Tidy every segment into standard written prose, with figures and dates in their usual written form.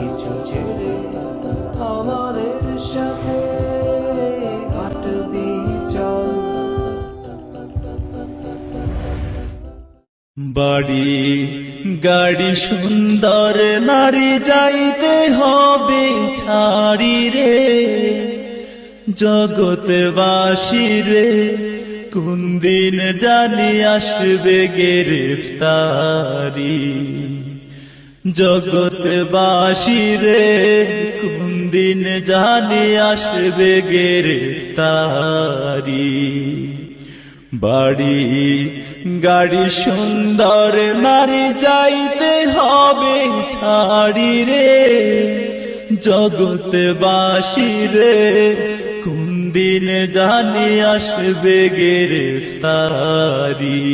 পিছু ছেড়ে আমাদের সাথে কাটবি চল। বাড়ি গাড়ি সুন্দর নারী যাইতে হবে ছাড়ি রে, জগৎবাসী রে কোন দিন জানি আসবে গ্রেফতারি। জগৎবাসী রে কোন দিন জানি আসবে গ্রেফতারি। বাড়ি গাড়ি সুন্দর নারী যাইতে হবে ছাড়ি রে, জগৎবাসী রে কোন দিন জানি আসবে গ্রেফতারি।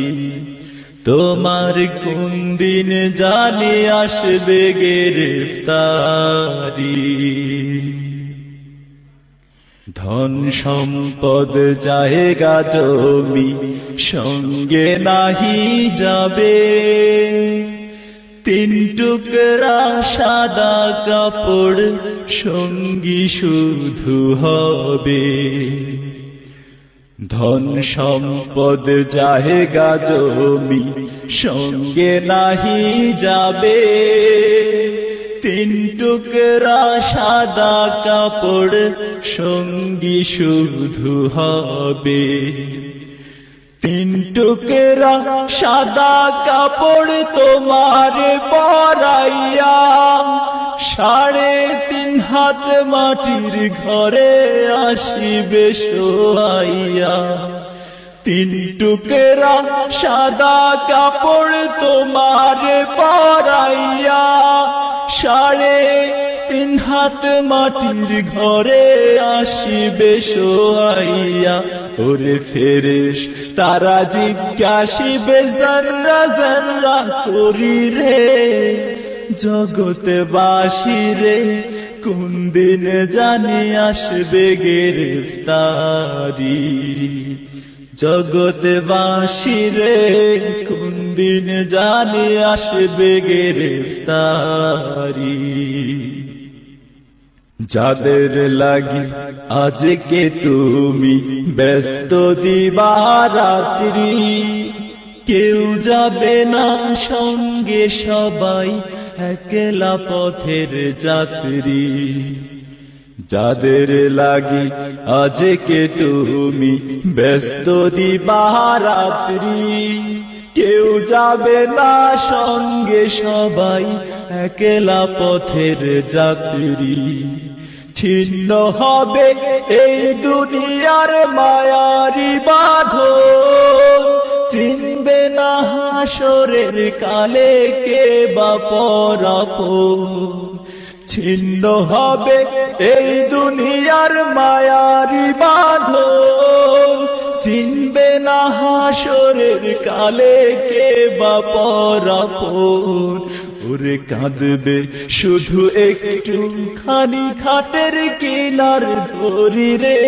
তোমার কোন দিন জানি আসবে গ্রেফতারি। ধন সম্পদ জায়গা জমি সঙ্গে নাহি যাবে, তিন টুকরা সাদা কাপড় সঙ্গী শুধু হবে। ধন সম্পদ জায়গা জমি সঙ্গে নাহি যাবে, তিন টুকরা সাদা কাপড় সঙ্গী শুধু হবে। তিন টুকরা সাদা কাপড় তোমার পরাইয়া 3.5 হাত মাটির ঘরে আসিবে শোয়াইয়া। তিন টুকরা সাদা কাপড় তোমার পরাইয়া 3.5 হাত মাটির ঘরে আসিবে শোয়াইয়া। ওরে ফেরেশতারা জিজ্ঞাসিবে জর্রা জর্রা করি রে, জগৎবাসী রে কোন দিন জানি আসবে গ্রেফতারি। জগৎবাসী রে কোন দিন জানি আসবে গ্রেফতারি। যাদের লাগি আজকে তুমি ব্যস্ত দিবারাত্রি, কেউ যাবে না সঙ্গে সবাই একলা পথের যাত্রী। যাদের লাগি আজকে তুমি ব্যস্ত দিবারাত্রি, কেউ যাবে না সঙ্গে সবাই একলা পথের যাত্রী। ছিন্ন হবে এই দুনিয়ার মায়ারি বাঁধন, চিনবে না হাসরের কালে কে বা পরাপর। ছিন্ন হবে এই দুনিয়ার মায়ারি বাঁধন, চিনবে না হাসরের কালে কে বা পরাপর। ওরে কাঁদবে শুধু একটু খানি খাটের কিনার ধরি রে,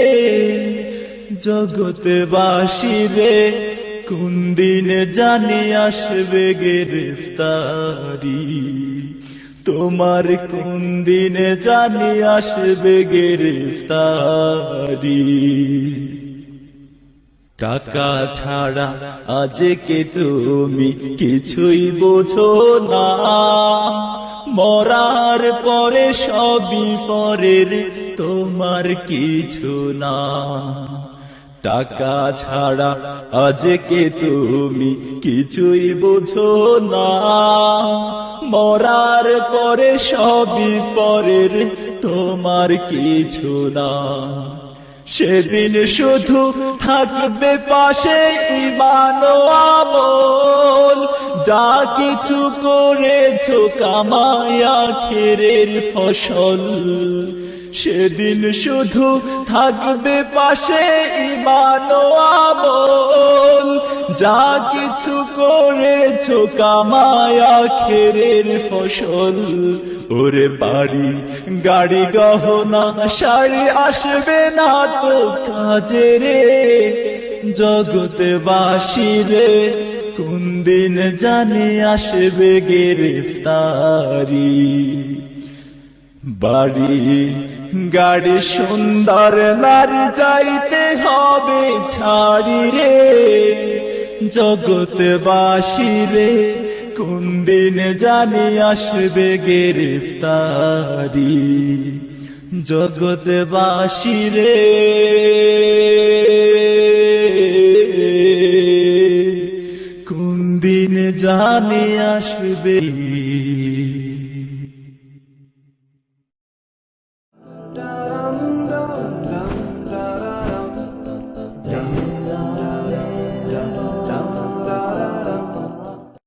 জগৎবাসী রে কোন দিন জানি আসবে গ্রেফতারি। তোমার কোন দিন জানি আসবে গ্রেফতারি। টাকা ছাড়া আজকে তুমি কিছুই বোঝো না, মরার পরে সবই পরের তোমার কিছু না। টাকা ছাড়া আজকে তুমি কিছুই বোঝো না, মরার পরে সবই পরের তোমার কিছু না। সেদিন শুধু থাকবে পাশে ঈমান ও আমল, যা কিছু করেছো কামাই আখিরের ফসল। সেদিন শুধু থাকবে পাশে ঈমান ও আমল, যা কিছু করেছো কামাই আখিরের ফসল। ওরে বাড়ি গাড়ি গহনা শাড়ি আসবে না তো কাজে রে, জগৎবাসী রে কোন দিন জানি আসবে গ্রেফতারি। বাড়ি গাড়ি সুন্দর নারী যাইতে হবে ছাড়ি রে, জগৎবাসী রে কোন দিন জানি আসবে গ্রেফতারি, জগৎবাসী রে কোন দিন জানি আসবে